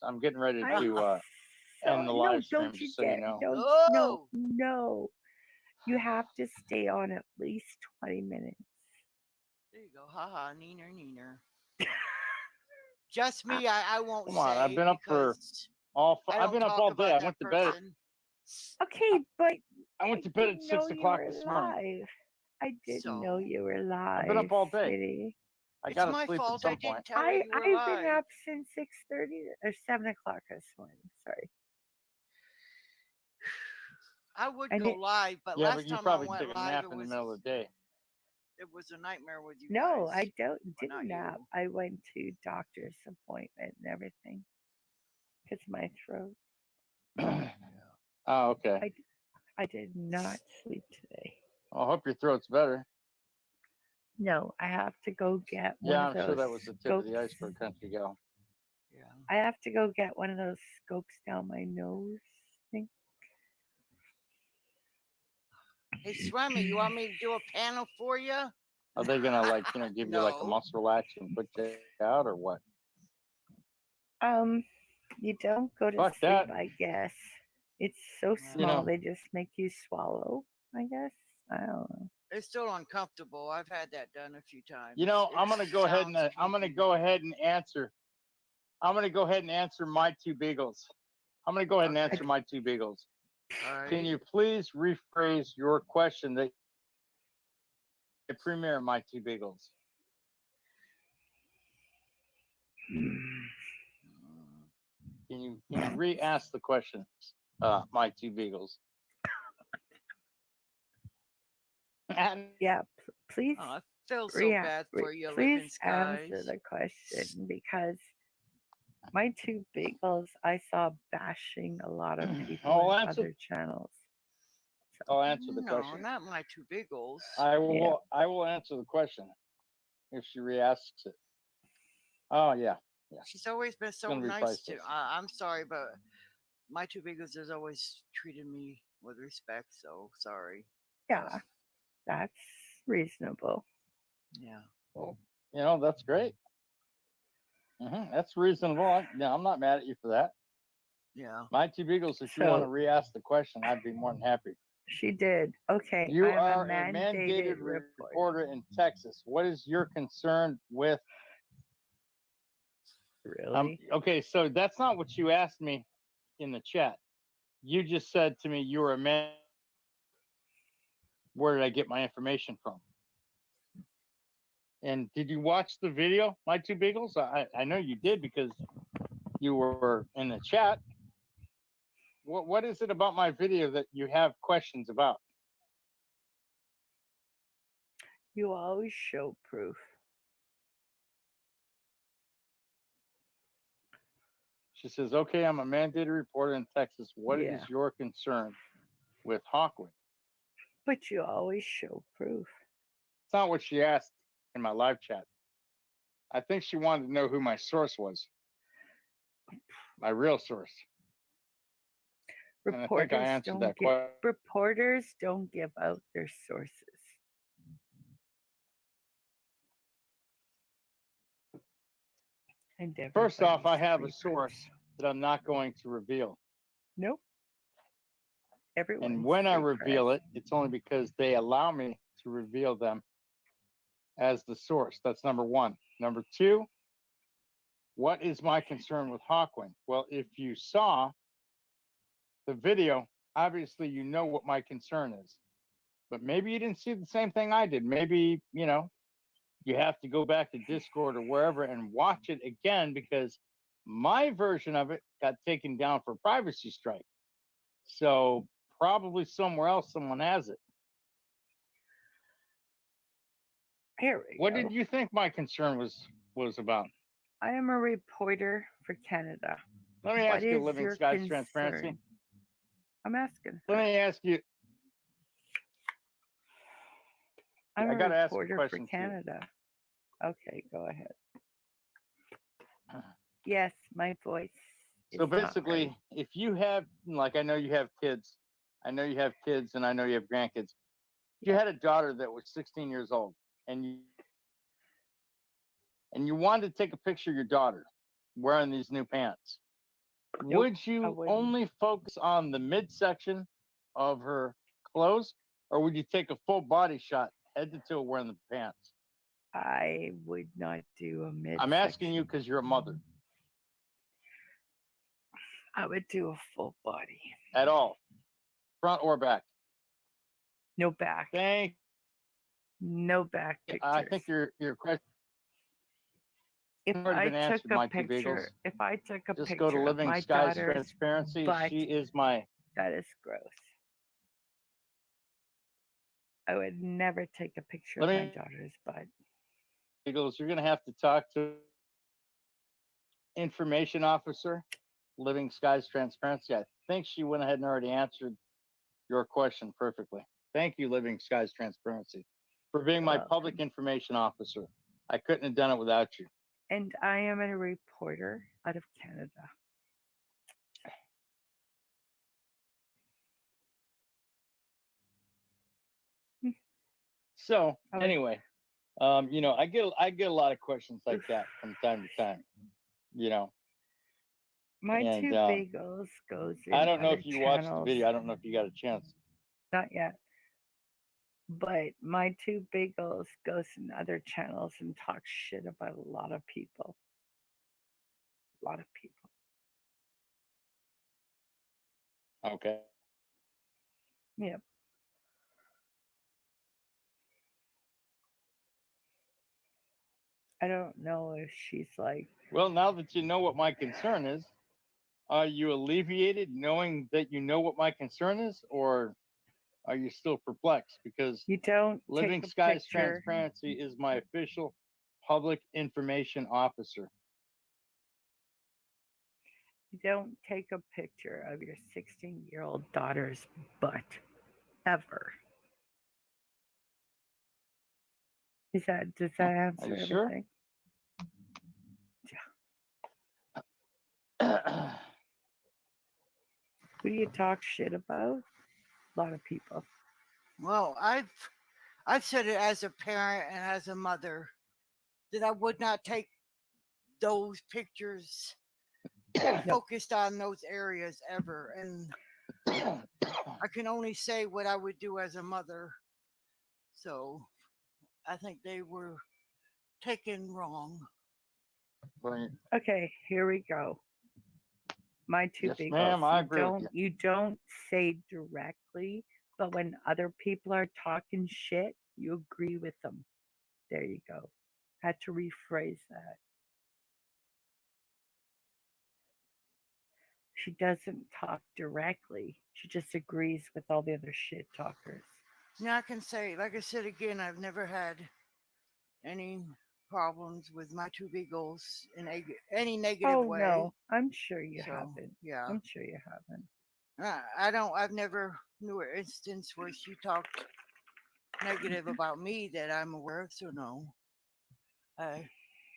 I'm getting ready I'm to end the no, live stream, don't you just so you dare. know. Don't, no, Oh, no. You have to stay on at least 20 minutes. there you go. Ha ha, neener, neener. Just me, I won't Come on, I've say been up for because I I've don't been up talk all day. about that person. Okay, but I went I to bed at didn't know six you o'clock were this morning. live. I didn't know So you were I've been live, up all day. sweetie. I it's gotta my sleep at fault I some point. didn't tell you you were I've been live. up since 6:30 or 7 o'clock this morning. Sorry, I would and go it live, but Yeah, but last you time I probably went took a live, nap in the middle of the day. it was a nightmare with you no, guys. I don't Well, didn't not nap. you. I went to doctor's appointment and everything because my throat. Oh, okay. I I did not sleep today. Well, I hope your throat's better. No, I have to go get one Yeah, of I'm sure those that was the tip of scopes. the iceberg, country gal. Yeah. I have to go get one of those scopes down my nose thing. Hey, Swami, you want me to do a panel for you? Are they gonna give you like a No. muscle relaxer and put you out, or what? Um, you don't go to Fuck sleep, that. I guess. It's so You small Well, know, they just make you swallow, I guess. I don't know. it's still uncomfortable. I've had that done a few times. I'm It gonna go ahead and sounds I'm gonna creepy. go ahead and answer. I'm gonna go ahead and answer my two beagles. I'm gonna go ahead and answer Okay. my two beagles. All Can right. you please rephrase your question that the premiere of my two beagles? Can you re-ask the question? My two beagles. And Yeah, please, Oh, I feel so rea- bad for you, please living answer skies. the question because my two bagels I saw bashing a lot of people I'll in answer. other channels. So I'll answer the No, question. not my two biggles. I yeah, will. I will answer the question if she re-asks it. Oh yeah, yeah. She's always been It's so gonna be nice to. priceless. I'm sorry, but my two biggles has always treated me with respect. So sorry. yeah, that's reasonable. Yeah. Well, that's great. That's reasonable. I'm not mad at you for that. Yeah. My two beagles. If you want to So re-ask the question, I'd be more than happy. she did. Okay, You I am a are a mandated mandated reporter. reporter in Texas. What is your concern with? Really? Okay, so that's not what you asked me in the chat. You just said to me you were a man. Where did I get my information from? And did you watch the video, my two beagles? I know you did because you were in the chat. What is it about my video that you have questions about? You always show proof. She says, "Okay, I'm a mandated reporter in Texas. What Yeah, is your concern with Hawkwood?" but you always show proof. It's not what she asked in my live chat. I think she wanted to know who my source was, my real source. And I think I answered that question. Reporters don't give out their sources. And First off, I everybody's have a free source press. that I'm not going to reveal. Nope. And Everyone's when I free press. reveal it, it's only because they allow me to reveal them as the source. That's number one. Number two, what is my concern with Hawkwind? Well, if you saw the video, obviously you know what my concern is. But maybe you didn't see the same thing I did. Maybe, you have to go back to Discord or wherever and watch it again because my version of it got taken down for privacy strike. So probably somewhere else someone has it. Here we What go. did you think my concern was about? I am a reporter for Canada. Let me What ask you, is Living your Skies Transparency. concern? I'm asking Let her. me ask you. I'm I a got to ask a reporter for question to you. Canada. Okay, go ahead. Yes, my voice is So not right. basically, if you have, like, I know you have kids, and I know you have grandkids. If you had a daughter that was 16 years old, and you wanted to take a picture of your daughter wearing these new pants, Nope, Would I you wouldn't. only focus on the midsection of her clothes, or would you take a full body shot, head to toe, wearing the pants? I would not do a I'm asking you midsection. because you're a mother. I would do a full body. At all, front or back. No back. Thank. No back I pictures. think your question If already I been took answered. a My two bagels. picture, if I took a Just go to picture of Living my Skies daughter's Transparency. butt, She is my. that is gross. I would never take a picture of my Living daughter's butt. Bagels. You're gonna have to talk to information officer, Living Skies Transparency. I think she went ahead and already answered your question perfectly. Thank you, Living Skies Transparency, for being You're my public welcome. information officer. I couldn't have done it without you. And I am a reporter out of Canada. Hmm, So I would. anyway, I get a lot of questions like that from time to time. You know, My and two bagels goes I in don't know other if you watched the channels. video. I don't know if you got a chance. Not yet. But my two bagels goes in other channels and talks shit about a lot of people. A lot of people. Okay. Yep. I don't know if she's like, Well, now that you know what my concern is, are you alleviated knowing that you know what my concern is, or are you still perplexed? Because you don't take Living a Skies picture. Transparency is my official public information officer. You don't take a picture of your 16-year-old daughter's butt ever. Does that Are answer you sure? everything? Who do you talk shit about? A lot of people. Well, I've said it as a parent and as a mother that I would not take those pictures Nope. focused on those areas ever. And I can only say what I would do as a mother. So I think they were taken wrong. Right. Okay, here we go. My two Yes, bagels. ma'am. I agree with you. You don't say directly, but when other people are talking shit, you agree with them. There you go. Had to rephrase that. She doesn't talk directly. She just agrees with all the other shit talkers. Now I can say, like I said again, I've never had any problems with my two beagles in any negative Oh way. no, I'm sure you So haven't. yeah, I'm sure you haven't. I don't. I've never knew an instance where she talked negative about me that I'm aware of. So no, I.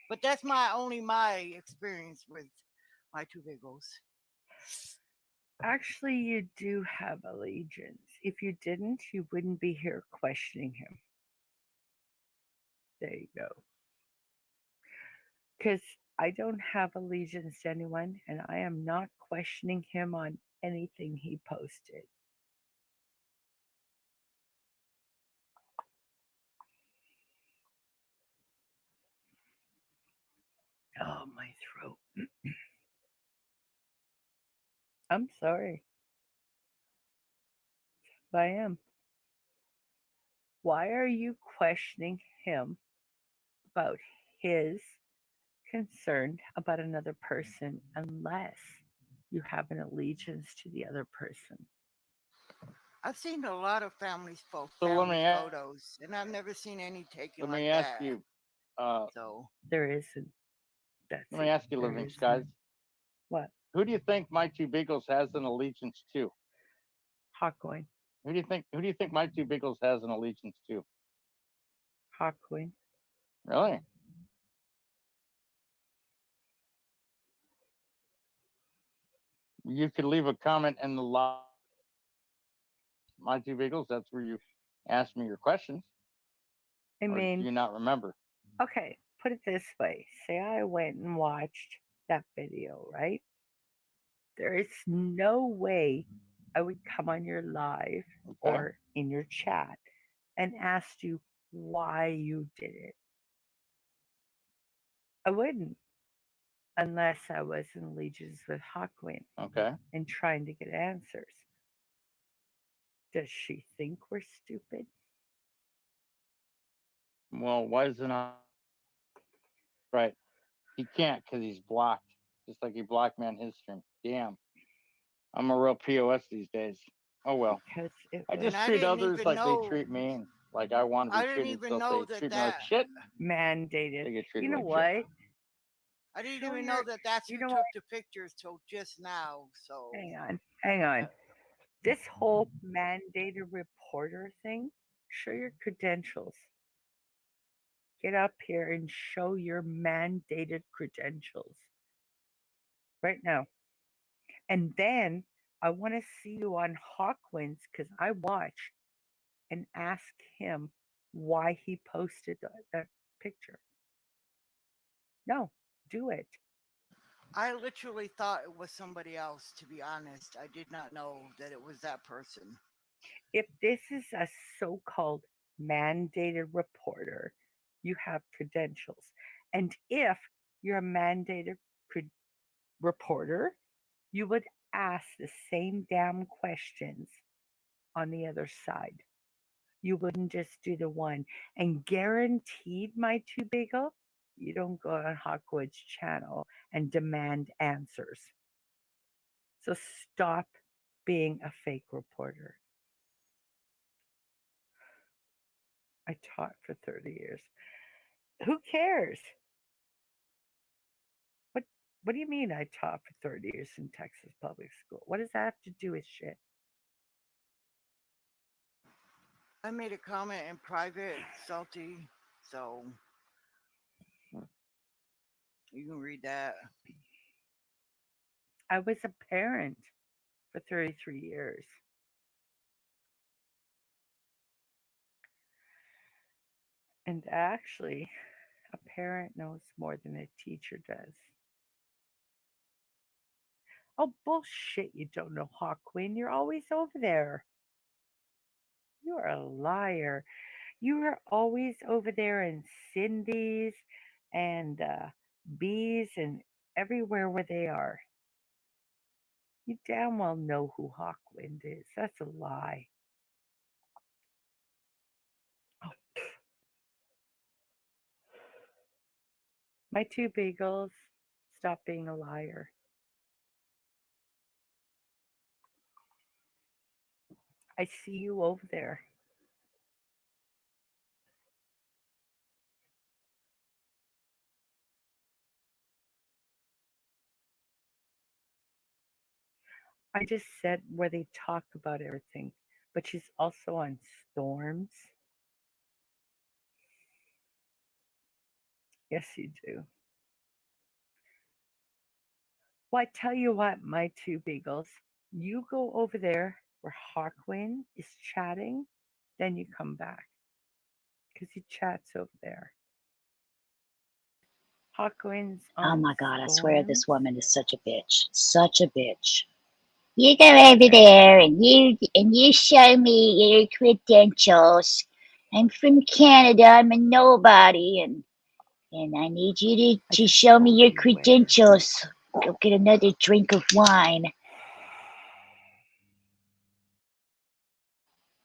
But that's my experience with my two beagles. Actually, you do have allegiance. If you didn't, you wouldn't be here questioning him. There you go. Because I don't have allegiance to anyone, and I am not questioning him on anything he posted. Oh, my throat. I'm sorry. I am. Why are you questioning him about his concern about another person unless you have an allegiance to the other person? I've seen a lot of So family photos, and I've never seen any taken let like me ask that. you. So There isn't. That's Let me it. ask you, There Living isn't. Skies. What? Who do you think my two beagles has an allegiance to? Hawkcoin. Who do you think my two beagles has an allegiance to? Hawkcoin. Really? You could leave a comment in the live. My two beagles. That's where you ask me your questions. I Or do mean, you not remember? okay, put it this way. Say I went and watched that video, right? There is no way I would come on your live Okay. or in your chat and ask you why you did it. I wouldn't unless I was in allegiance with Hawkwind Okay. and trying to get answers. Does she think we're stupid? Well, why is it not right? He can't because he's blocked, just like he blocked me on his stream. Damn, I'm a real POS these days. Oh well. Because it I was just I treat didn't others even like they know. treat me, and like I want to I be didn't treated. even So if know they that treat me like shit, mandated. they get treated You know like what? shit. I didn't Show even your. know that that's You who know took what? the pictures till just now. So Hang on. uh, This whole mandated reporter thing. Show your credentials. Get up here and show your mandated credentials right now. And then I want to see you on Hawkwinds because I watch and ask him why he posted that picture. No, do it. I literally thought it was somebody else. To be honest, I did not know that it was that person. If this is a so called mandated reporter, you have credentials. And if you're a mandated reporter, you would ask the same damn questions on the other side. You wouldn't just do the one. And guaranteed, my two bagel, you don't go on Hawkwood's channel and demand answers. So stop being a fake reporter. I taught for 30 years. Who cares? What what do you mean I taught for 30 years in Texas public school? What does that have to do with shit? I made a comment in private, salty. So you can read that. I was a parent for 33 years. And actually, a parent knows more than a teacher does. Oh, bullshit, you don't know Hawkwind. You're always over there. You're a liar. You are always over there in Cindy's and Bees and everywhere where they are. You damn well know who Hawkwind is. That's a lie. Oh, my two beagles, stop being a liar. I see you over there. I just said where they talk about everything, but she's also on Storms. Yes, you do. Well, I tell you what, my two beagles, you go over there where Hawkwind is chatting, then you come back because he chats over there. Hawkwind's Oh on my God, I swear Storms. this woman is such a bitch. Such a bitch. You go over Okay. there and you show me your credentials. I'm from Canada, I'm a nobody and I need you I to just show me told your you where. credentials. Go get another drink of wine.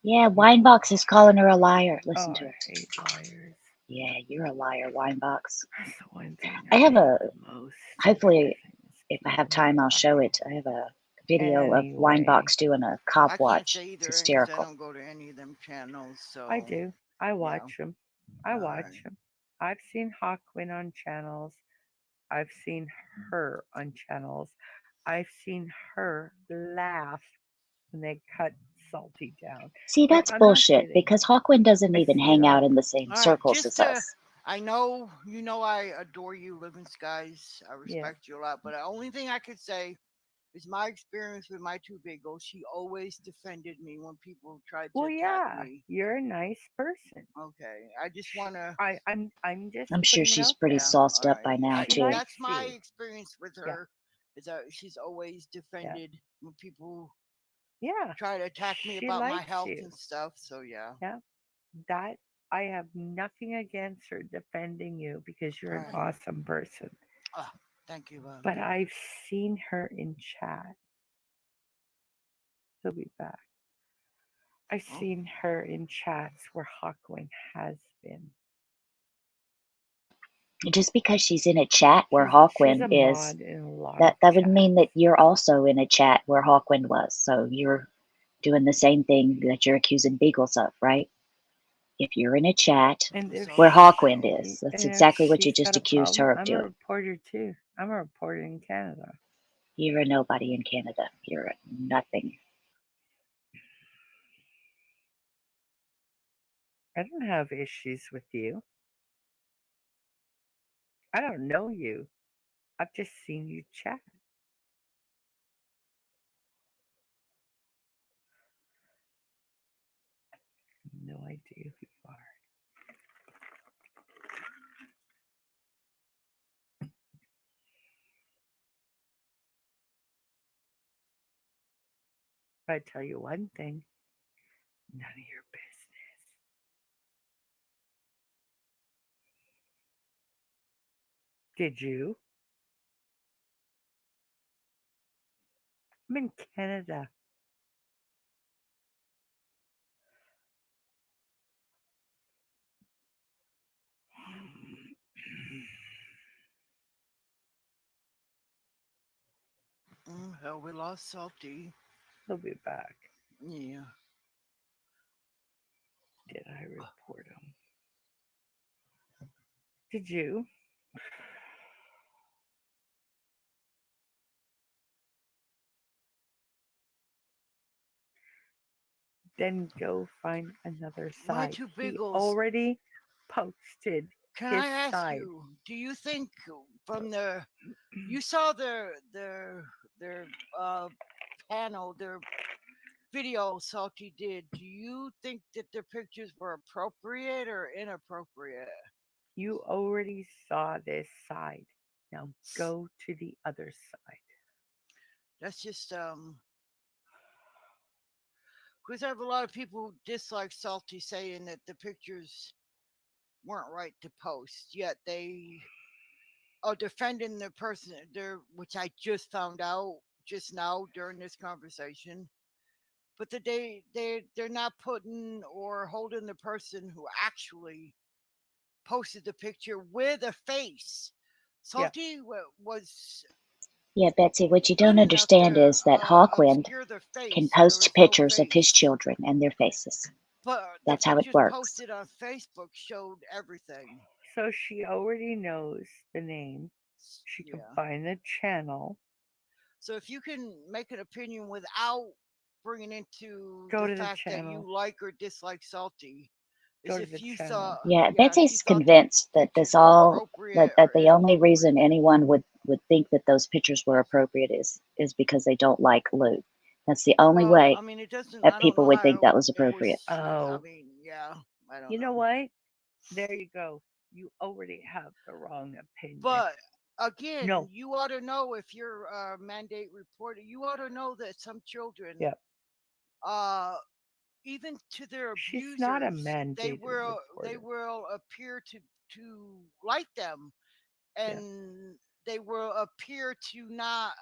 Yeah, You, Winebox is calling her a liar. oh, Listen to I her. hate liars. Yeah, you're a liar, Winebox. That's the one thing I I have hate a, the most in hopefully, everything is if I have people who time, I'll show lie. it. I have a video of Anyway, Winebox doing a cop I can't watch. say It's either because I hysterical. don't go to any of them channels. I So do. I yeah, watch them. I all watch right. them. I've seen Hawkwind on channels. I've seen her on channels. I've seen her laugh when they cut Salty down. See, But that's I'm not bullshit kidding. because Hawkwind doesn't I even see it hang out all. in the same All right, circles just as to, us. I know, I adore you, Living Skies. I Yeah. respect you a lot, but the only thing I could say is my experience with my two big girls. She always defended me when people tried to Well, attack yeah, me. you're a nice person. Okay, I just want to, I'm just I'm sure putting it she's out pretty there. yeah, sauced all up right. by now, She too. That's likes my you. experience with Yeah. her. She's always defended when people Yeah. try to attack me She about my likes health you. and stuff. So yeah. Yeah. That I have nothing against her defending you because you're an Right. awesome person. Oh, thank you, love. But I've seen her in chat. She'll be back. I've Oh, seen her in chats where Hawkwing has been. Just because she's in a chat where She's Hawkwind a is, mod in a lot of that would chats. mean that you're also in a chat where Hawkwind was. So you're doing the same thing that you're accusing Beagles of, right? If you're in a chat And if where so Hawkwind she, is, that's and if exactly what you she's just got a accused problem, her of I'm a doing. reporter too. I'm a reporter in Canada. You're a nobody in Canada. You're a nothing. I don't have issues with you. I don't know you. I've just seen you chat. No idea who you are. But I tell you one thing, none of your business. Did you? I'm in Canada. hell, we lost Salty. He'll be back. Yeah. Did I report him? Did you? Then go find another My side. two He Biggles. already posted Can his I ask side. you? Do you think from the you saw their panel, their video Salty did? Do you think that their pictures were appropriate or inappropriate? You already saw this side. Now go to the other side. That's just because I have a lot of people who dislike Salty saying that the pictures weren't right to post, yet they are defending the person there, which I just found out just now during this conversation. But that they're not putting or holding the person who actually posted the picture with a face. Yeah. Salty was Yeah, Betsy, what you good don't enough understand to is that Hawkwind obscure their face, can so there post was no pictures of his face. children and their faces. But the That's how it pictures works. posted on Facebook showed everything. So she already knows the name. She can Yeah. find the channel. So if you can make an opinion without bringing into Go the to the fact that you channel. like or dislike Salty, Go is to if the you channel. thought, Yeah, yeah, if you Betsy's thought the convinced that pictures this were all appropriate that or the only reason inappropriate. anyone would think that those pictures were appropriate is because they don't like Lou. That's the only Well, way I mean, it doesn't. that I don't people know would how think that was it was. appropriate. I Oh, mean, yeah, I don't you know know. what? There you go. You already have the wrong opinion. But again, No. you ought to know if you're a mandate reporter. You ought to know that some children, Yep. uh, even to their She's not a abusers, they mandated will reporter. appear to like them, Yeah. and they will appear to not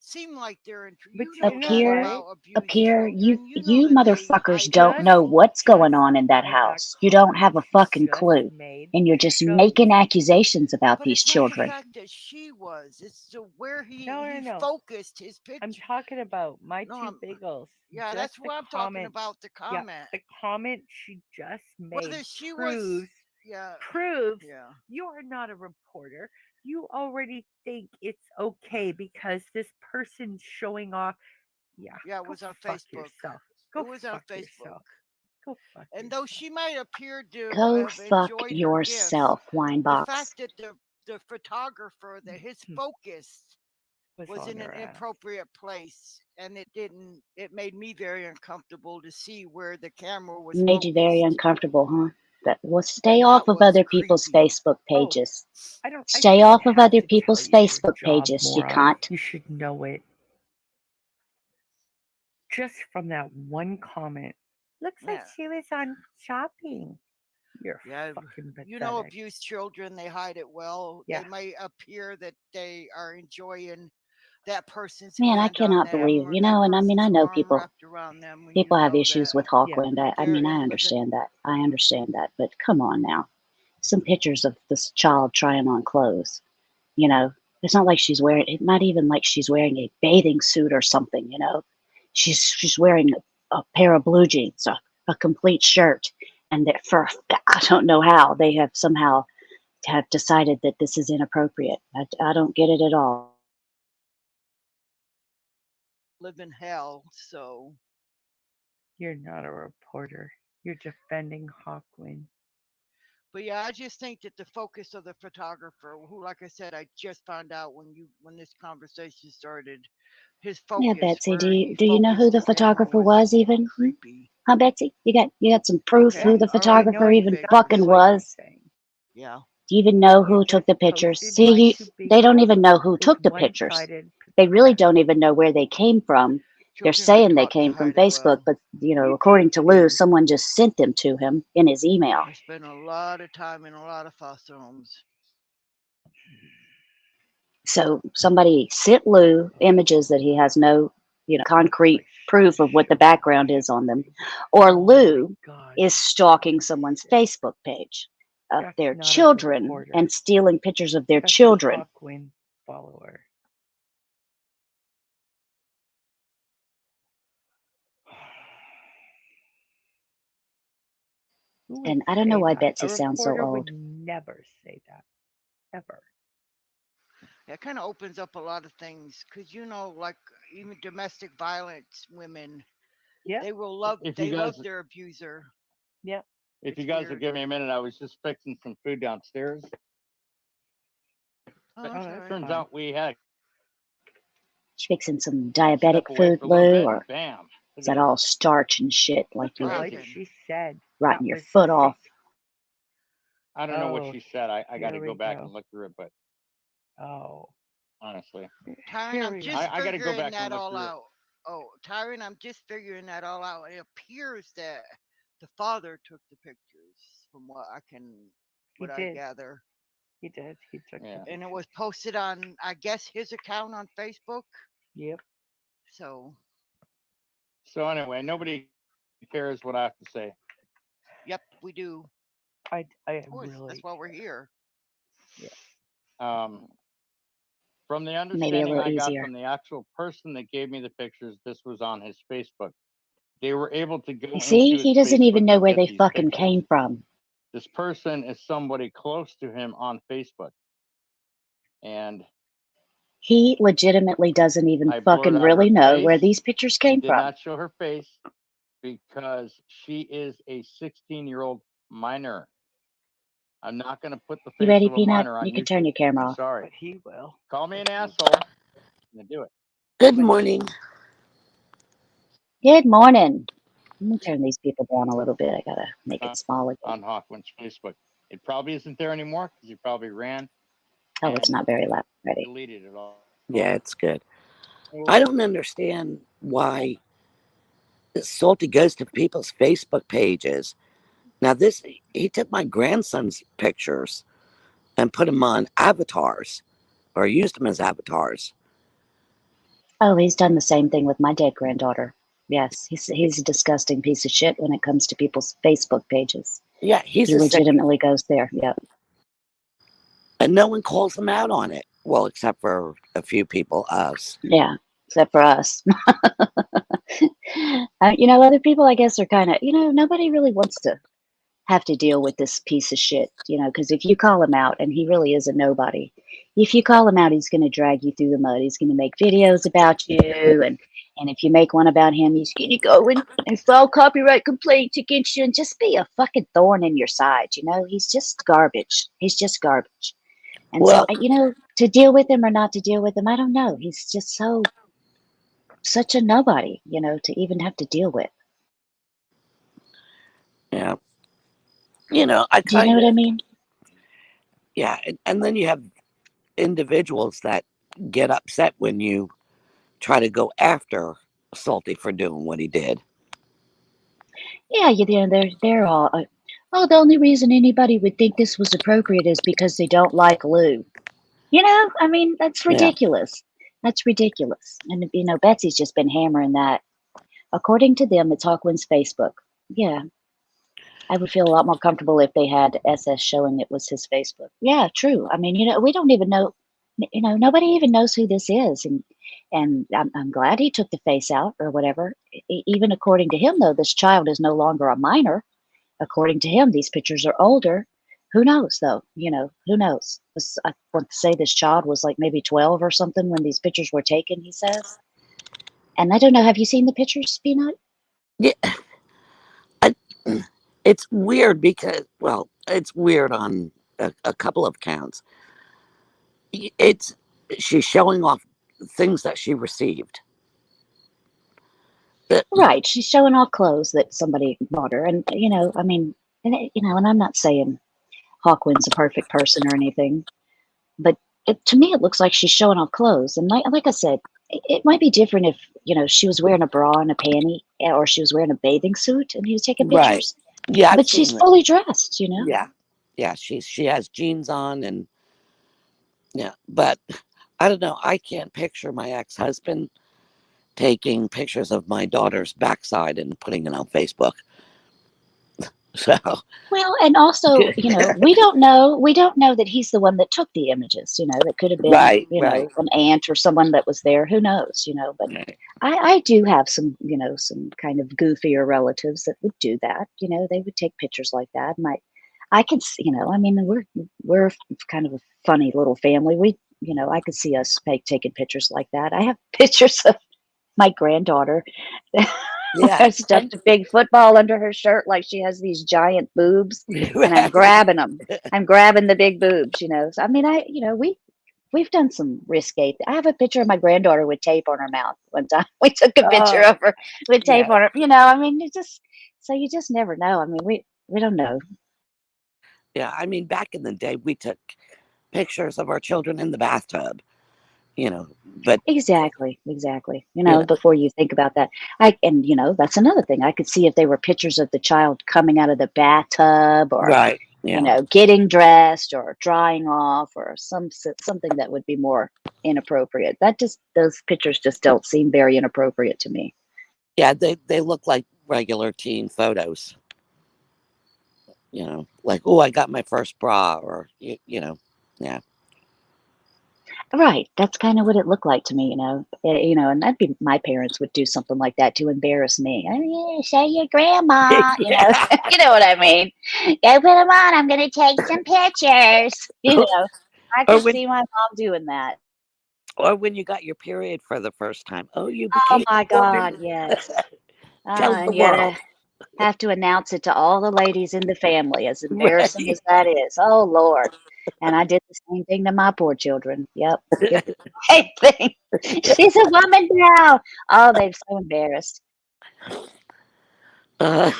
seem like they're in. But You you know know that what? about abused Appear, children. You know you that they motherfuckers hide don't know everything. what's going Just on in that as that house. You don't have a comment she fucking just clue. made And you're just shows. making accusations about But these it's not the children. fact that she was. It's to where No. focused his I'm picture. talking about my No, two bagels. yeah, Just that's the what I'm talking comment. about. The Yeah, comment. the comment she just made Whether she was, proves yeah, proves yeah. you are not a reporter. You already think it's okay because this person's showing off. Yeah, Yeah, it go was on fuck Facebook. yourself. It Go was on fuck Facebook. yourself. Go fuck And though yourself. she might appear to Go have fuck enjoyed her gifts, yourself, wine the box. fact that the photographer, that his focus Was was on in an her ass. inappropriate place, and it made me very uncomfortable to see where the camera was Made you very focused. uncomfortable, huh? Well, stay That off of was other people's creepy. Facebook Oh, pages. I Stay shouldn't off of have other to tell people's you your Facebook job, pages, you moron. cunt. You should know it. Just from that one comment. Looks like Yeah. she was on shopping. You're Yeah, fucking pathetic. you know, abused children, they hide it well. Yeah. They might appear that they are enjoying that person's Man, I hand on cannot them believe, or you that know, and I mean, I person's know arm wrapped around them when you people have know issues that with Yeah. Hawkwind. I they're mean, I in with understand that. I understand that. But come on now. Some pictures of this child trying on clothes, you know, it's not like she's wearing, it's not even like she's wearing a bathing suit or something, you know. She's wearing a pair of blue jeans, a complete shirt, and that for, I don't know how, they have somehow have decided that this is inappropriate. I don't get it at all. living hell. So You're not a reporter. You're defending Hawkwind. but yeah, I just think that the focus of the photographer, who, like I said, I just found out when this conversation started, his Yeah, focus, Betsy, where he do you know who focused the his camera photographer was was even? creepy. Huh, Betsy? You got some proof Yeah, who the And already I know photographer took even pictures. fucking what you're was? saying. Yeah, Do you even know You who took just the pictures? posted See, my two they don't videos even know who with took the pictures. one-sided They really perspective. don't even know where they came from. They're children are saying they taught to came from hide it Facebook, well. but according to Lou, someone just sent them to him in his email. I spent a lot of time in a lot of foster homes. So somebody sent Lou images that he has no, concrete proof of what the background is on them, or Oh my Lou God. is stalking someone's Facebook page of That's their not a children reporter. and stealing pictures of their That's children. a Hawkwind follower. Who would And I don't know say why that? Betsy A sounds so reporter old. would never say that. Ever. It kind of opens up a lot of things because like even domestic violence women, Yeah. they will love If they you love guys, their abuser. Yeah. if you It's guys will weird. give me a minute, I was just fixing some food downstairs. Oh, But Oh, that's all that's right. turns fine. out we had She's fixing some to diabetic step away food, for a little Lou, bit, or and bam! is Look that at all starch and shit like What you're Like happened? she said, rotting that your was foot off? I don't know what Oh, she said. I got here to we go back go. and look through it, but Oh, honestly, Tyron, here I'm we just go. I got to go figuring back and that look all through it. out. Oh, Tyron, I'm just figuring that all out. It appears that the father took the pictures, from He what I did. gather, He did. He took Yeah. the and it picture. was posted on, I guess, his account on Facebook. Yep. So, So anyway, nobody cares what I have to say. yep, we do. I Of course, that's really. why we're here. Yeah. Um, from the Maybe a understanding little I got easier. from the actual person that gave me the pictures, this was on his Facebook. They were able to go You see, into he his doesn't even Facebook know and where get they these fucking pictures. came from. This person is somebody close to him on Facebook, and He legitimately doesn't even I blurred fucking out her really know where face these pictures and came did from. not show her face because she is a 16-year-old minor. I'm not going to put the You face ready, of a Peanut? minor on You can YouTube. turn your camera I'm off. sorry. But he will. Call me an asshole. I'm going to do it. Good But morning. Good morning. Let me turn these people down a little bit. I gotta make it small again. On Hawkwind's Facebook. It probably isn't there anymore because he probably ran Oh, it's and not very loud. Ready? deleted it all. Yeah, it's good. I don't understand why Salty goes to people's Facebook pages. Now, he took my grandson's pictures and put them on avatars or used them as avatars. Oh, he's done the same thing with my dead granddaughter. Yes, he's a disgusting piece of shit when it comes to people's Facebook pages. Yeah, he's He a sick, legitimately goes there. Yeah. and no one calls him out on it. Well, except for a few people, us. Yeah, except for us. Other people, I guess, are kind of, nobody really wants to have to deal with this piece of shit, because if you call him out, and he really is a nobody, if you call him out, he's going to drag you through the mud. He's going to make videos about you, and if you make one about him, he's going to go and file copyright complaints against you and just be a fucking thorn in your side. He's just garbage. He's just garbage. And so, Well, to deal with him or not to deal with him, I don't know. He's just such a nobody, to even have to deal with. yeah. I Do you know kind what I of, mean? yeah. And then you have individuals that get upset when you try to go after Salty for doing what he did. Yeah, they're all. Oh, the only reason anybody would think this was appropriate is because they don't like Lou. I mean, that's Yeah. ridiculous. That's ridiculous. And Betsy's just been hammering that. According to them, it's Hawkwins's Facebook. Yeah, I would feel a lot more comfortable if they had SS showing it was his Facebook. Yeah, true. I mean, we don't even know. Nobody even knows who this is, and I'm glad he took the face out or whatever. Even according to him, though, this child is no longer a minor. According to him, these pictures are older. Who knows, though? Who knows? I want to say this child was like maybe 12 or something when these pictures were taken, he says. And I don't know, have you seen the pictures, Peanut? Yeah. I, it's weird because, well, it's weird on a couple of counts. It's she's showing off things that she received. That, Right. She's showing off clothes that somebody bought her. And, I mean, and I'm not saying Hawkwind's a perfect person or anything, but to me, it looks like she's showing off clothes. And like I said, it might be different if, she was wearing a bra and a panty or she was wearing a bathing suit and he was taking right. pictures. Yeah, I've But she's seen that. fully dressed. Yeah. Yeah, she has jeans on and yeah, but I don't know. I can't picture my ex-husband taking pictures of my daughter's backside and putting it on Facebook. So, Well, and also, we don't know that he's the one that took the images. That could have been, right. an aunt or someone that was there. Who knows? But Right. I do have some kind of goofier relatives that would do that. They would take pictures like that. And I can see, I mean, we're kind of a funny little family. I could see us taking pictures like that. I have pictures of my granddaughter. Yeah. I stuffed a big football under her shirt like she has these giant boobs, and I'm Right. grabbing them. I'm grabbing the big boobs. So, I mean, we've done some risque. I have a picture of my granddaughter with tape on her mouth one time. We took a picture Oh, of her with tape yeah. on her. I mean, so you just never know. I mean, we don't know. Yeah. I mean, back in the day, we took pictures of our children in the bathtub, but, Exactly. you know, Before you think about that, that's another thing. I could see if they were pictures of the child coming out of the bathtub or right. Yeah. getting dressed or drying off or something that would be more inappropriate. Those pictures just don't seem very inappropriate to me. Yeah. They look like regular teen photos, like, oh, I got my first bra yeah. Right. That's kind of what it looked like to me, and that'd be my parents would do something like that to embarrass me. Oh, yeah, show your grandma, you know what I mean? Go put them on. I'm going to take some pictures. I or could when see my mom doing that. or when you got your period for the first time. Oh, you Oh became my a woman. God. Yes. Tell And the you gotta world. have to announce it to all the ladies in the family, as embarrassing Right. as that is. Oh Lord. And I did the same thing to my poor children. Yep. Did the same thing. She's a woman now. Oh, they're so embarrassed. Uh,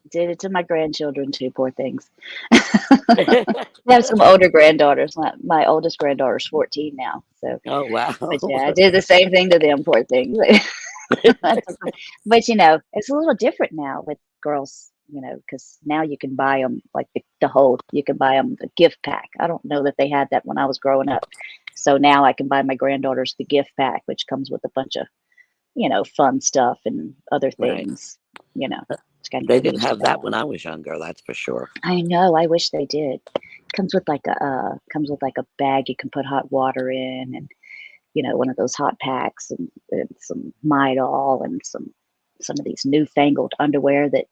Did it to my grandchildren too, poor things. I have some older granddaughters. My oldest granddaughter's 14 now. So, oh, wow. but yeah, I did the same thing to them, poor things. But it's a little different now with girls, because now you can buy them like you can buy them the gift pack. I don't know that they had that when I was growing up. So now I can buy my granddaughters the gift pack, which comes with a bunch of, fun stuff and other Right. things, it's kind of They get didn't used to have that that. when I was younger, that's for sure. I know. I wish they did. Comes with like a bag you can put hot water in, and one of those hot packs, and some Midol and some of these newfangled underwear that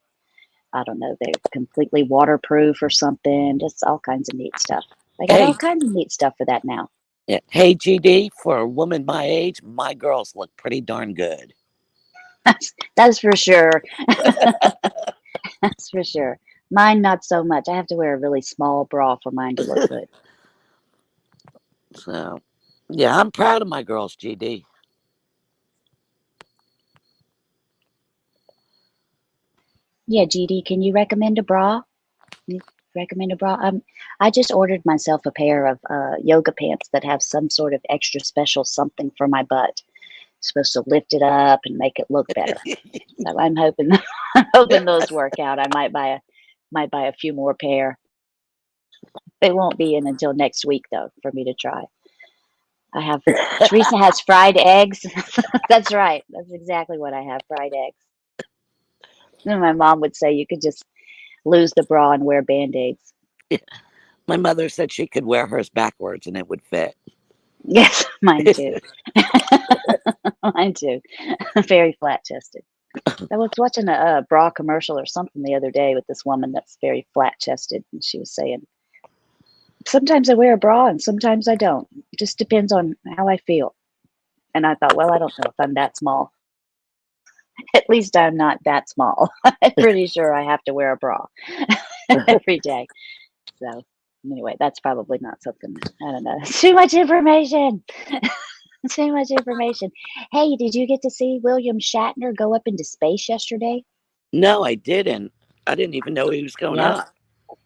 I don't know, they're completely waterproof or something. Just all kinds of neat stuff. They got all Hey, kinds of neat stuff for that now. yeah. Hey, GD, for a woman my age, my girls look pretty darn good. That's for sure. That's for sure. Mine not so much. I have to wear a really small bra for mine to look good. So, yeah, I'm proud of my girls, GD. Yeah, GD, can you recommend a bra? You recommend a bra? I just ordered myself a pair of yoga pants that have some sort of extra special something for my butt. It's supposed to lift it up and make it look better. So I'm hoping I'm hoping those work out. I might buy a few more pair. They won't be in until next week though for me to try. I have Teresa has fried eggs. That's right. That's exactly what I have, fried eggs. And my mom would say you could just lose the bra and wear band-aids. My mother said she could wear hers backwards and it would fit. Yes, mine too. Mine too. Very flat-chested. I was watching a bra commercial or something the other day with this woman that's very flat-chested, and she was saying, sometimes I wear a bra and sometimes I don't. It just depends on how I feel. And I thought, well, I don't know if I'm that small. At least I'm not that small. I'm pretty sure I have to wear a bra every day. So anyway, that's probably not something, I don't know. Too much information. Too much information. Hey, did you get to see William Shatner go up into space yesterday? No, I didn't. I didn't even know he was going Yep, up.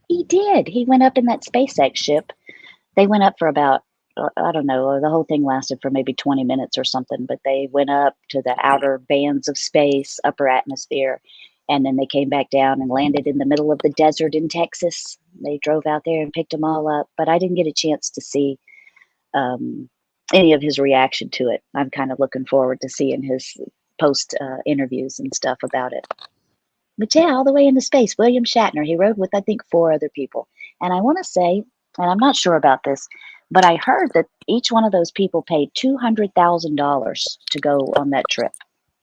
he did. He went up in that SpaceX ship. They went up for about, I don't know, the whole thing lasted for maybe 20 minutes or something, but they went up to the outer bands of space, upper atmosphere, and then they came back down and landed in the middle of the desert in Texas. They drove out there and picked them all up, but I didn't get a chance to see um, any of his reaction to it. I'm kind of looking forward to seeing his post interviews and stuff about it. But yeah, all the way into space, William Shatner, he rode with, I think, 4 other people. And I want to say, and I'm not sure about this, but I heard that each one of those people paid $200,000 to go on that trip.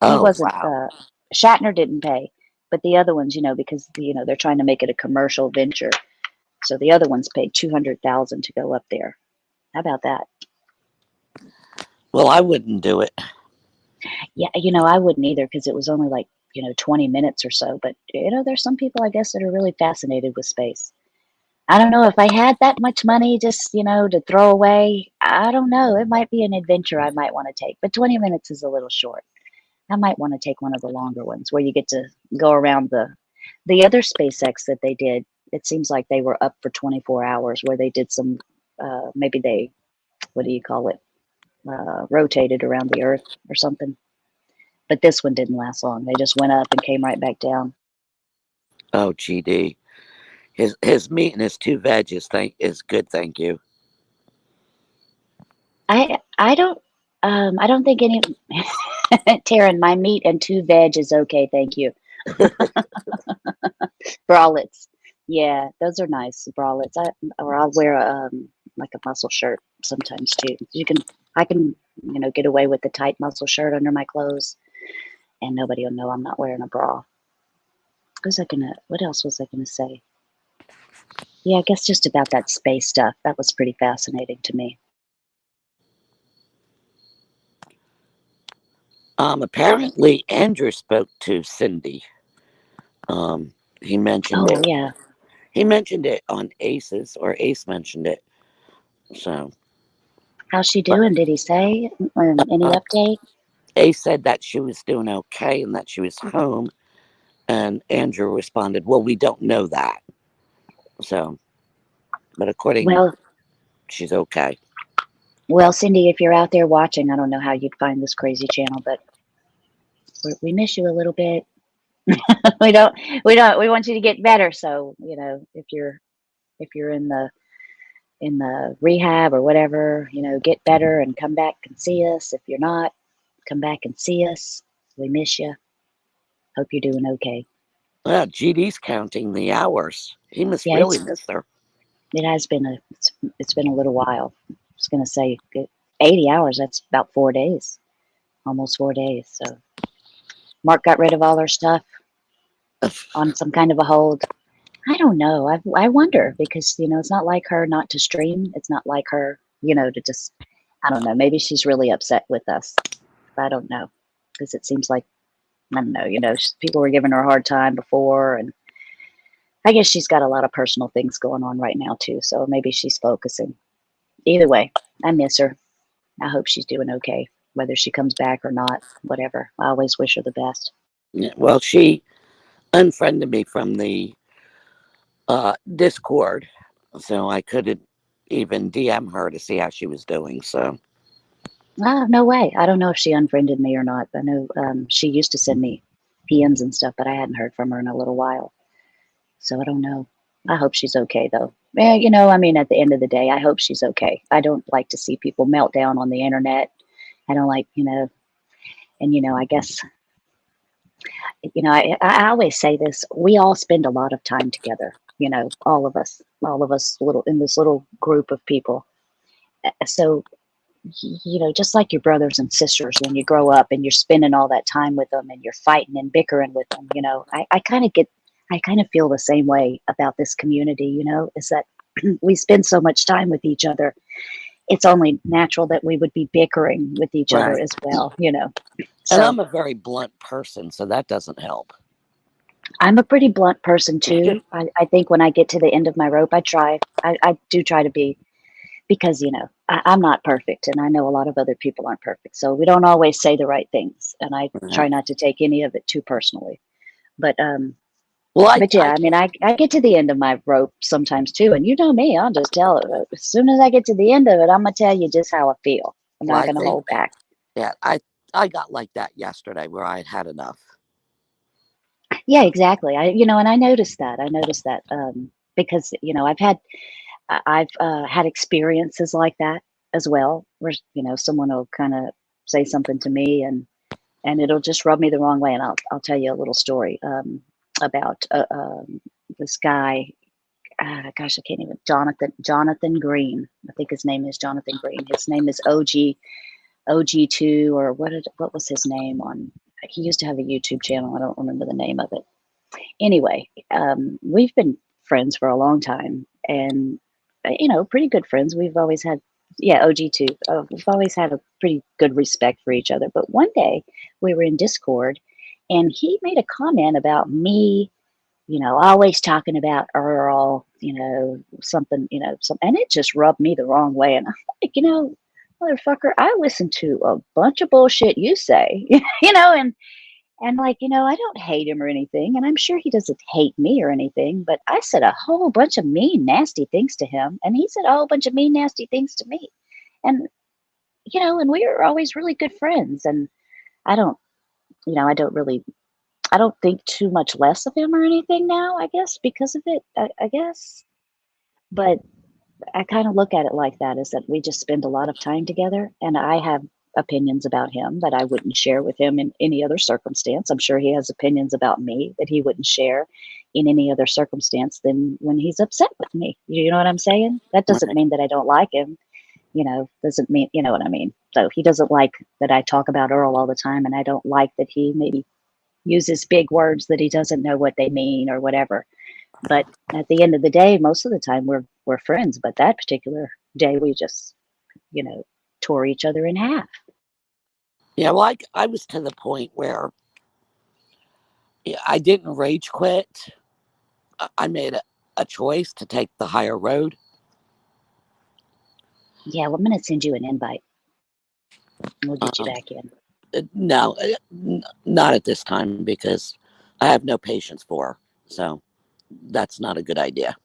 He Oh, wasn't, wow. Shatner didn't pay, but the other ones, because, they're trying to make it a commercial venture. So the other ones paid $200,000 to go up there. How about that? Well, I wouldn't do it. Yeah, I wouldn't either because it was only like, 20 minutes or so. But, there's some people, I guess, that are really fascinated with space. I don't know if I had that much money just, to throw away. I don't know. It might be an adventure I might want to take, but 20 minutes is a little short. I might want to take one of the longer ones where you get to go around the other SpaceX that they did. It seems like they were up for 24 hours where they did some, maybe they, what do you call it? Rotated around the Earth or something. But this one didn't last long. They just went up and came right back down. Oh, GD. His meat and his 2 veggies is good, thank you. I don't think any Taryn, my meat and 2 veg is okay, thank you. Bralettes. Yeah, those are nice bralettes. Or I'll wear like a muscle shirt sometimes too. I can, get away with the tight muscle shirt under my clothes and nobody will know I'm not wearing a bra. What else was I gonna say? Yeah, I guess just about that space stuff. That was pretty fascinating to me. Apparently Andrew spoke to Cindy. He mentioned Oh it. yeah. He mentioned it on Aces, or Ace mentioned it. So, How's she but doing? Did he say any uh, update? Ace said that she was doing okay and that she was home. And Andrew responded, "Well, we don't know that." So, but according, Well, she's okay. Cindy, if you're out there watching, I don't know how you'd find this crazy channel, but we miss you a little bit. we don't, we want you to get better. So, if you're in the rehab or whatever, get better and come back and see us. If you're not, come back and see us. We miss you. Hope you're doing okay. Well, GD's counting the hours. He must Yeah, really miss her. it has been it's been a little while. I was gonna say 80 hours. That's about 4 days, almost 4 days. So Mark got rid of all her stuff on some kind of a hold. I don't know. I wonder because it's not like her not to stream. It's not like her to just, I don't know. Maybe she's really upset with us. I don't know because it seems like, I don't know. People were giving her a hard time before, and I guess she's got a lot of personal things going on right now too. So maybe she's focusing. Either way, I miss her. I hope she's doing okay, whether she comes back or not. Whatever. I always wish her the best. Yeah, well, she unfriended me from the Discord, so I couldn't even DM her to see how she was doing. So Ah, no way. I don't know if she unfriended me or not. I know she used to send me PMs and stuff, but I hadn't heard from her in a little while. So I don't know. I hope she's okay though. Yeah, I mean, at the end of the day, I hope she's okay. I don't like to see people melt down on the internet. I don't like, and I guess, I always say this. We all spend a lot of time together. All of us little in this little group of people. So just like your brothers and sisters when you grow up and you're spending all that time with them and you're fighting and bickering with them, I kind of feel the same way about this community, is that we spend so much time with each other. It's only natural that we would be bickering with each other right, as well. and So I'm a very blunt person, so that doesn't help. I'm a pretty blunt person too. I think when I get to the end of my rope, I do try to be, because I'm not perfect, and I know a lot of other people aren't perfect, so we don't always say the right things, and I try Right. not to take any of it too personally. But Well, yeah, I I mean, I get to the end of my rope sometimes too, and you know me, I'll just tell it as soon as I get to the end of it. I'm gonna tell you just how I feel. I'm well, not I gonna think hold back. yeah, I got like that yesterday where I had enough. Yeah, exactly. And I noticed that. Because I've had experiences like that as well, where someone will kind of say something to me, and it'll just rub me the wrong way. And I'll tell you a little story about this guy. Gosh, I can't even. Jonathan Green. I think his name is Jonathan Green. His name is OG2, or what was his name on? He used to have a YouTube channel. I don't remember the name of it. Anyway, we've been friends for a long time, and pretty good friends. We've always had, yeah, OG2. We've always had a pretty good respect for each other. But one day we were in Discord, and he made a comment about me, always talking about Earl, something, and it just rubbed me the wrong way. And I'm like, motherfucker, I listen to a bunch of bullshit you say, and like, I don't hate him or anything, and I'm sure he doesn't hate me or anything, but I said a whole bunch of mean, nasty things to him, and he said a whole bunch of mean, nasty things to me. And, and we were always really good friends. And I don't, I don't really, I don't think too much less of him or anything now, I guess, because of it, I guess. But I kind of look at it like that, is that we just spend a lot of time together, and I have opinions about him that I wouldn't share with him in any other circumstance. I'm sure he has opinions about me that he wouldn't share in any other circumstance than when he's upset with me. You know what I'm saying? That doesn't Right. mean that I don't like him. Doesn't mean, you know what I mean? So he doesn't like that I talk about Earl all the time, and I don't like that he maybe uses big words that he doesn't know what they mean or whatever. But at the end of the day, most of the time we're friends. But that particular day, we just you know tore each other in half. Yeah, well, I was to the point where I didn't rage quit. I made a choice to take the higher road. Yeah, well, I'm gonna send you an invite. And we'll get you Um, back in. no, not at this time because I have no patience for her. So that's not a good idea.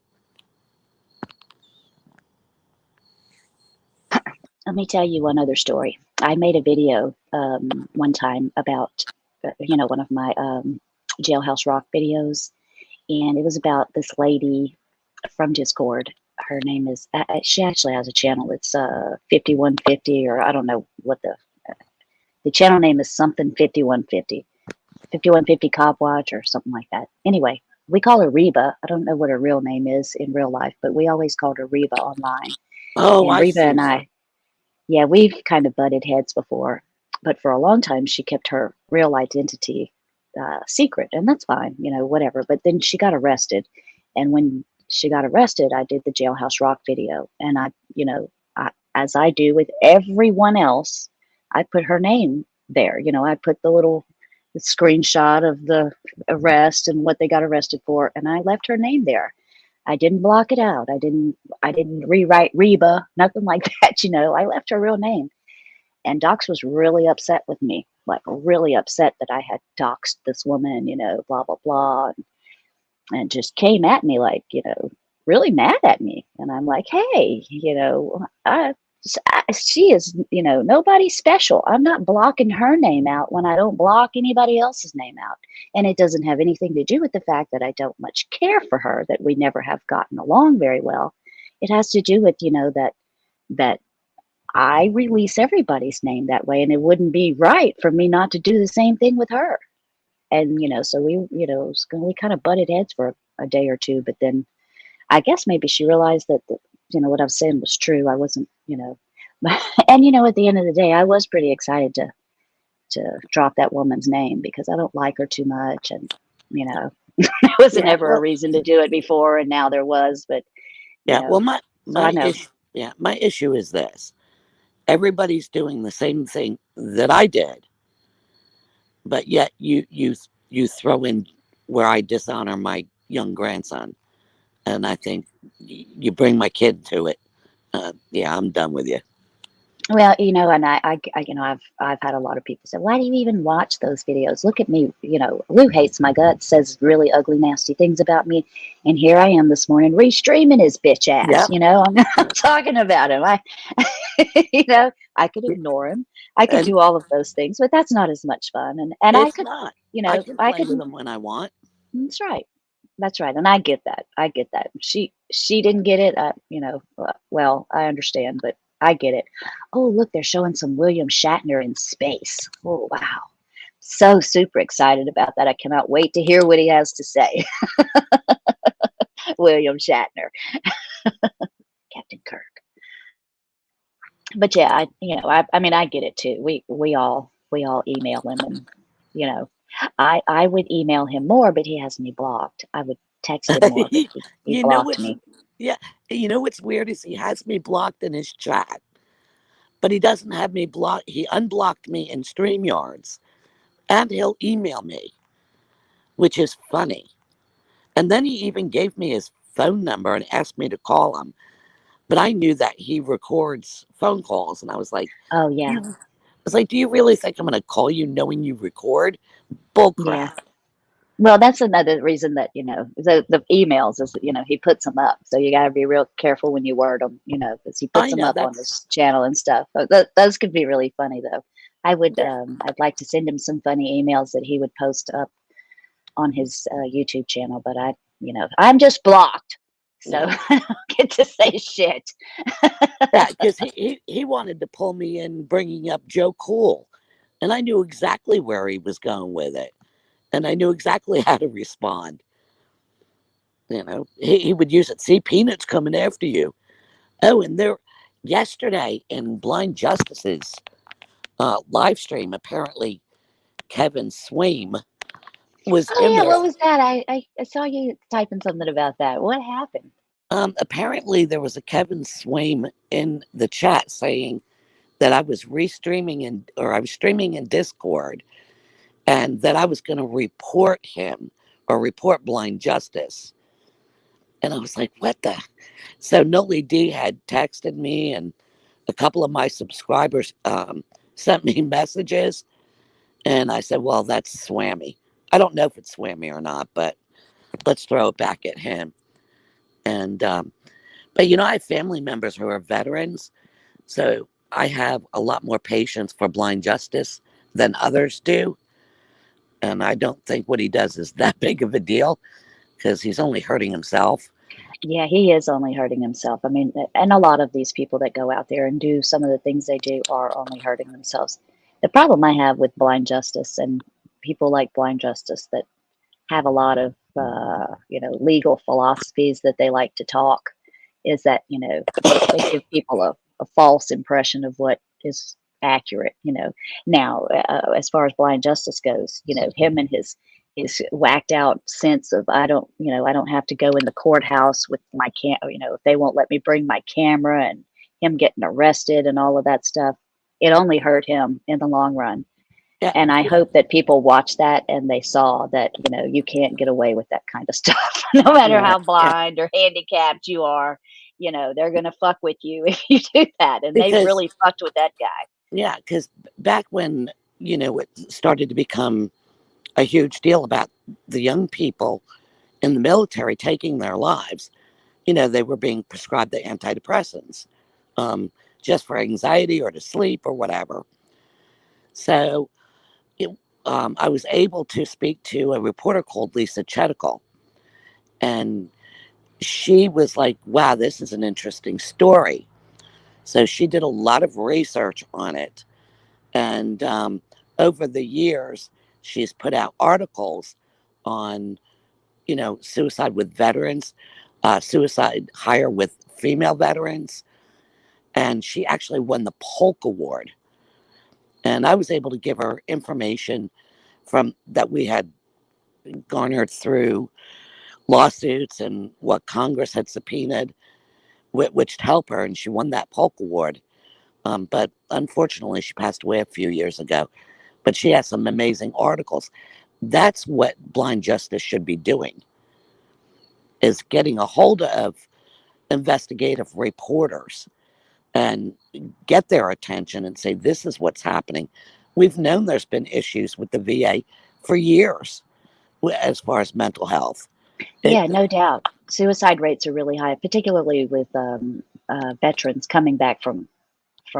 Let me tell you one other story. I made a video one time about one of my Jailhouse Rock videos, and it was about this lady from Discord. Her name is she actually has a channel. It's 5150, or I don't know what the channel name is, something 5150, 5150 Cop Watch or something like that. Anyway, we call her Reba. I don't know what her real name is in real life, but we always called her Reba online. Oh, And I've Reba seen and her. I, yeah, we've kind of butted heads before, but for a long time she kept her real identity secret, and that's fine, whatever. But then she got arrested, and when she got arrested, I did the Jailhouse Rock video, and as I do with everyone else, I put her name there. I put the screenshot of the arrest and what they got arrested for, and I left her name there. I didn't block it out. I didn't rewrite Reba, nothing like that. I left her real name. And Docs was really upset with me, like really upset that I had doxed this woman, blah, blah, blah. and just came at me like, really mad at me. And I'm like, hey, she is, nobody special. I'm not blocking her name out when I don't block anybody else's name out. And it doesn't have anything to do with the fact that I don't much care for her, that we never have gotten along very well. It has to do with, that I release everybody's name that way, and it wouldn't be right for me not to do the same thing with her. And, so we kind of butted heads for a day or two, but then I guess maybe she realized that, what I was saying was true. I wasn't, and, at the end of the day, I was pretty excited to drop that woman's name because I don't like her too much. And, there wasn't Yeah. ever a reason to do it before. And now there was, but, Yeah. Well, my so I know. issue. Yeah, my issue is this: everybody's doing the same thing that I did, but yet you throw in where I dishonor my young grandson, and I think you bring my kid to it. Yeah, I'm done with you. Well, and I've had a lot of people say, "Why do you even watch those videos? Look at me, Lou hates my guts, says really ugly, nasty things about me, and here I am this morning restreaming his bitch ass. Yeah, I'm not talking about him. I could ignore him, I could and do all of those things, but that's not as much fun. And I it's could, not. I can I play could. with them when I want. That's right. That's right, and I get that. I get that. She didn't get it. Well, I understand, but I get it. Oh, look, they're showing some William Shatner in space. Oh, wow. So super excited about that. I cannot wait to hear what he has to say. William Shatner, Captain Kirk. But yeah, I mean, I get it too. We all email him, and I would email him more, but he has me blocked. I would text him more, but he You know blocked what's me. Yeah, you know what's weird is he has me blocked in his chat, but he doesn't have me blocked. He unblocked me in StreamYards, and he'll email me, which is funny. And then he even gave me his phone number and asked me to call him. But I knew that he records phone calls, and I was like, Oh yeah, do you really think I'm going to call you knowing you record? Bull yeah. crap. Well, that's another reason that, the emails is, he puts them up. So you got to be real careful when you word them, because he puts I them know up on that's his channel and stuff. Those could be really funny though. yeah, I'd like to send him some funny emails that he would post up on his YouTube channel, but I'm just blocked. So yeah, I don't get to say shit. yeah. Because he wanted to pull me in, bringing up Joe Cool, and I knew exactly where he was going with it, and I knew exactly how to respond. He would use it. See, Peanut's coming after you. Oh, and there, yesterday in Blind Justice's live stream, apparently Kevin Swaim was Oh in yeah, there. what was that? I saw you typing something about that. What happened? Apparently, there was a Kevin Swaim in the chat saying that I was or I was streaming in Discord, and that I was going to report him or report Blind Justice. And I was like, what the? So Noli D had texted me, and a couple of my subscribers sent me messages. And I said, well, that's Swammy. I don't know if it's Swammy or not, but let's throw it back at him. And, but I have family members who are veterans. So I have a lot more patience for Blind Justice than others do. And I don't think what he does is that big of a deal because he's only hurting himself. Yeah, he is only hurting himself. I mean, and a lot of these people that go out there and do some of the things they do are only hurting themselves. The problem I have with Blind Justice and people like Blind Justice that have a lot of, legal philosophies that they like to talk is that, they give people a false impression of what is accurate. Now, as far as Blind Justice goes, him and his whacked out sense of I don't have to go in the courthouse with my if they won't let me bring my camera, and him getting arrested and all of that stuff, it only hurt him in the long run. Yeah. And I hope that people watch that and they saw that, you can't get away with that kind of stuff, no matter Yeah. how blind or handicapped you are. They're going to fuck with you if you do that. And they Because, really fucked with that guy. yeah, because back when, it started to become a huge deal about the young people in the military taking their lives. They were being prescribed the antidepressants, just for anxiety or to sleep or whatever. So it, I was able to speak to a reporter called Lisa Chetical, and she was like, wow, this is an interesting story. So she did a lot of research on it. And over the years, she's put out articles on, suicide with veterans, suicide higher with female veterans. And she actually won the Polk Award. And I was able to give her information from that we had garnered through lawsuits and what Congress had subpoenaed, which helped her. And she won that Polk Award. But unfortunately, she passed away a few years ago. But she has some amazing articles. That's what Blind Justice should be doing, is getting a hold of investigative reporters and get their attention and say, this is what's happening. We've known there's been issues with the VA for years as far as mental health. Yeah, no doubt. Suicide rates are really high, particularly with veterans coming back from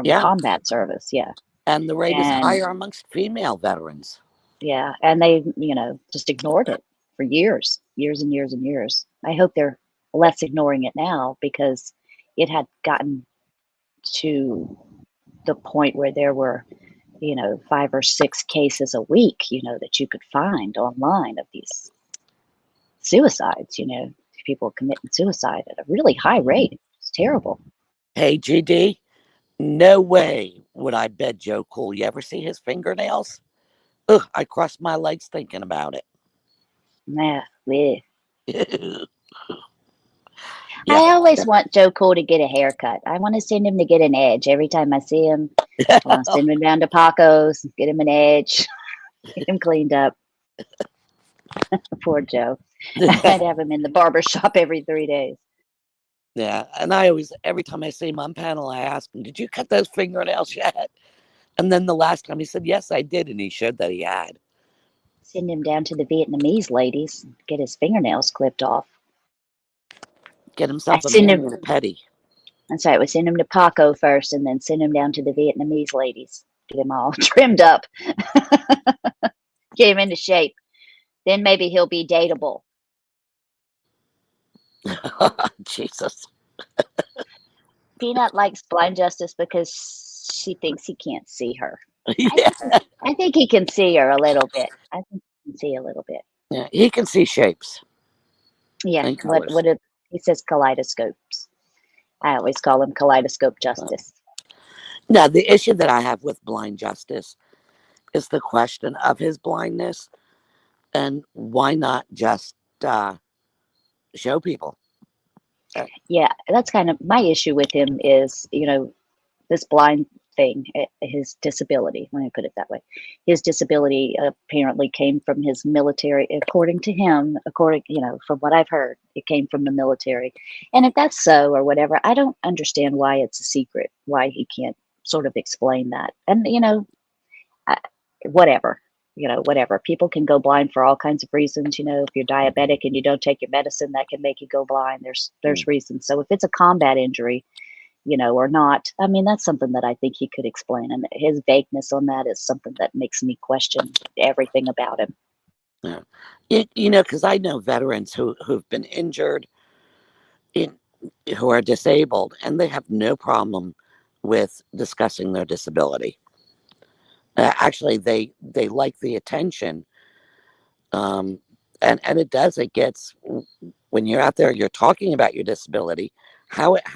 Yeah. combat service. Yeah. And the rate is And higher amongst female veterans. yeah, and they, just ignored it for years and years and years. I hope they're less ignoring it now, because it had gotten to the point where there were, 5 or 6 cases a week, that you could find online of these suicides, people committing suicide at a really high rate. It's terrible. Hey, GD, no way would I bed Joe Cool. You ever see his fingernails? Ugh, I cross my legs thinking about it. Nah, bleh. Yeah. I always want Joe Cool to get a haircut. I want to send him to get an edge every time I see him. I want to send him down to Paco's, get him an edge, get him cleaned up. Poor Joe. I'd have him in the barber shop every 3 days. Yeah, and I always, every time I see him on panel, I ask him, did you cut those fingernails yet? And then the last time he said, yes, I did. And he showed that he had. Send him down to the Vietnamese ladies, get his fingernails clipped off. Get himself a send mani him- and a pedi. That's right. We send him to Paco first, and then send him down to the Vietnamese ladies. Get him all trimmed up. Get him into shape. Then maybe he'll be dateable. Jesus. Peanut likes Blind Justice because she thinks he can't see her. Yeah. I think he can see her a little bit. I think he can see a little bit. Yeah, he can see shapes. Yeah. And What colors. he says kaleidoscopes. I always call him kaleidoscope justice. Now, the issue that I have with Blind Justice is the question of his blindness, and why not just show people? Yeah, that's kind of my issue with him is, this blind thing, his disability, let me put it that way. His disability apparently came from his military, according to him, from what I've heard, it came from the military. And if that's so or whatever, I don't understand why it's a secret, why he can't sort of explain that. And, whatever. Whatever. People can go blind for all kinds of reasons. If you're diabetic and you don't take your medicine, that can make you go blind. There's reasons. So if it's a combat injury, or not, I mean, that's something that I think he could explain. And his vagueness on that is something that makes me question everything about him. Yeah. Because I know veterans who've been injured, who are disabled, and they have no problem with discussing their disability. Actually, they like the attention, and it gets, when you're out there, you're talking about your disability, how it